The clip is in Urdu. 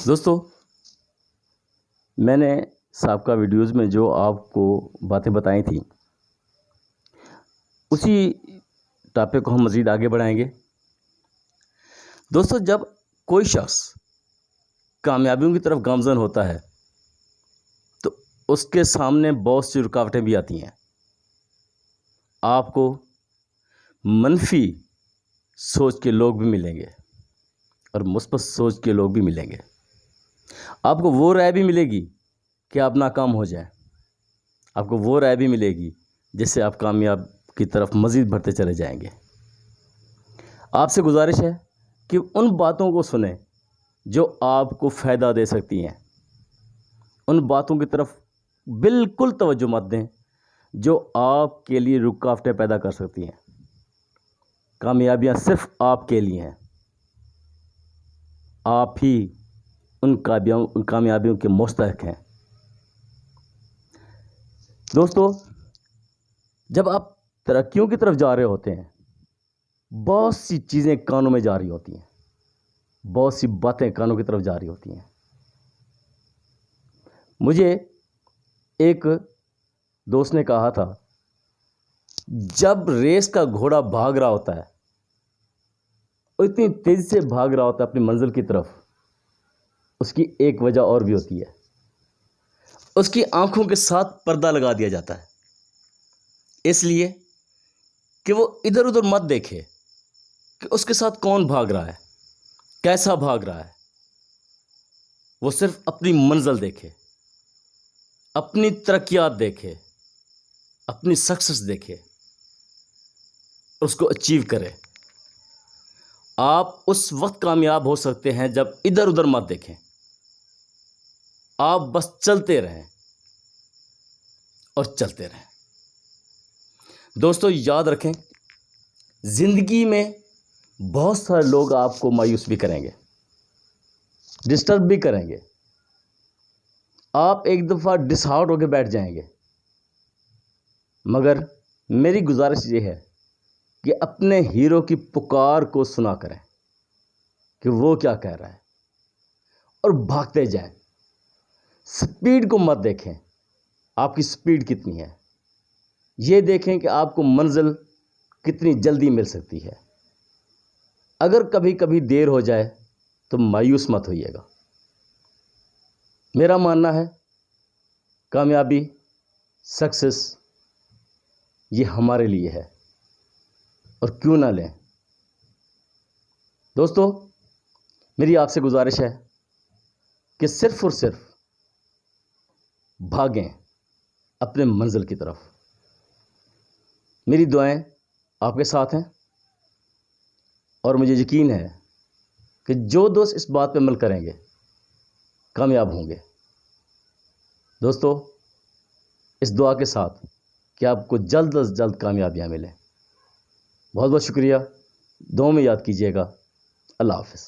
دوستو، میں نے سابقہ ویڈیوز میں جو آپ کو باتیں بتائی تھیں اسی ٹاپک کو ہم مزید آگے بڑھائیں گے۔ دوستو، جب کوئی شخص کامیابیوں کی طرف گامزن ہوتا ہے تو اس کے سامنے بہت سی رکاوٹیں بھی آتی ہیں۔ آپ کو منفی سوچ کے لوگ بھی ملیں گے اور مثبت سوچ کے لوگ بھی ملیں گے۔ آپ کو وہ رائے بھی ملے گی کہ آپ ناکام ہو جائیں، آپ کو وہ رائے بھی ملے گی جس سے آپ کامیاب کی طرف مزید بڑھتے چلے جائیں گے۔ آپ سے گزارش ہے کہ ان باتوں کو سنیں جو آپ کو فائدہ دے سکتی ہیں، ان باتوں کی طرف بالکل توجہ مت دیں جو آپ کے لیے رکاوٹیں پیدا کر سکتی ہیں۔ کامیابیاں صرف آپ کے لیے ہیں، آپ ہی ان کامیابیوں کے مستحق ہیں۔ دوستو، جب آپ ترقیوں کی طرف جا رہے ہوتے ہیں، بہت سی چیزیں کانوں میں جا رہی ہوتی ہیں، بہت سی باتیں کانوں کی طرف جا رہی ہوتی ہیں۔ مجھے ایک دوست نے کہا تھا، جب ریس کا گھوڑا بھاگ رہا ہوتا ہے اور اتنی تیزی سے بھاگ رہا ہوتا ہے اپنی منزل کی طرف، اس کی ایک وجہ اور بھی ہوتی ہے، اس کی آنکھوں کے ساتھ پردہ لگا دیا جاتا ہے، اس لیے کہ وہ ادھر ادھر مت دیکھے کہ اس کے ساتھ کون بھاگ رہا ہے، کیسا بھاگ رہا ہے۔ وہ صرف اپنی منزل دیکھے، اپنی ترقیات دیکھے، اپنی سکسس دیکھے، اس کو اچیو کرے۔ آپ اس وقت کامیاب ہو سکتے ہیں جب ادھر ادھر مت دیکھیں، آپ بس چلتے رہیں اور چلتے رہیں۔ دوستو، یاد رکھیں، زندگی میں بہت سارے لوگ آپ کو مایوس بھی کریں گے، ڈسٹرب بھی کریں گے، آپ ایک دفعہ ڈس ہارٹ ہو کے بیٹھ جائیں گے، مگر میری گزارش یہ ہے کہ اپنے ہیرو کی پکار کو سنا کریں کہ وہ کیا کہہ رہا ہے اور بھاگتے جائیں۔ سپیڈ کو مت دیکھیں، آپ کی سپیڈ کتنی ہے، یہ دیکھیں کہ آپ کو منزل کتنی جلدی مل سکتی ہے۔ اگر کبھی کبھی دیر ہو جائے تو مایوس مت ہوئیے گا۔ میرا ماننا ہے کامیابی، سکسس یہ ہمارے لیے ہے، اور کیوں نہ لیں۔ دوستو، میری آپ سے گزارش ہے کہ صرف اور صرف بھاگیں اپنے منزل کی طرف۔ میری دعائیں آپ کے ساتھ ہیں، اور مجھے یقین ہے کہ جو دوست اس بات پہ عمل کریں گے کامیاب ہوں گے۔ دوستو، اس دعا کے ساتھ کہ آپ کو جلد از جلد کامیابیاں ملیں۔ بہت بہت شکریہ، دعاؤں میں یاد کیجیے گا۔ اللہ حافظ۔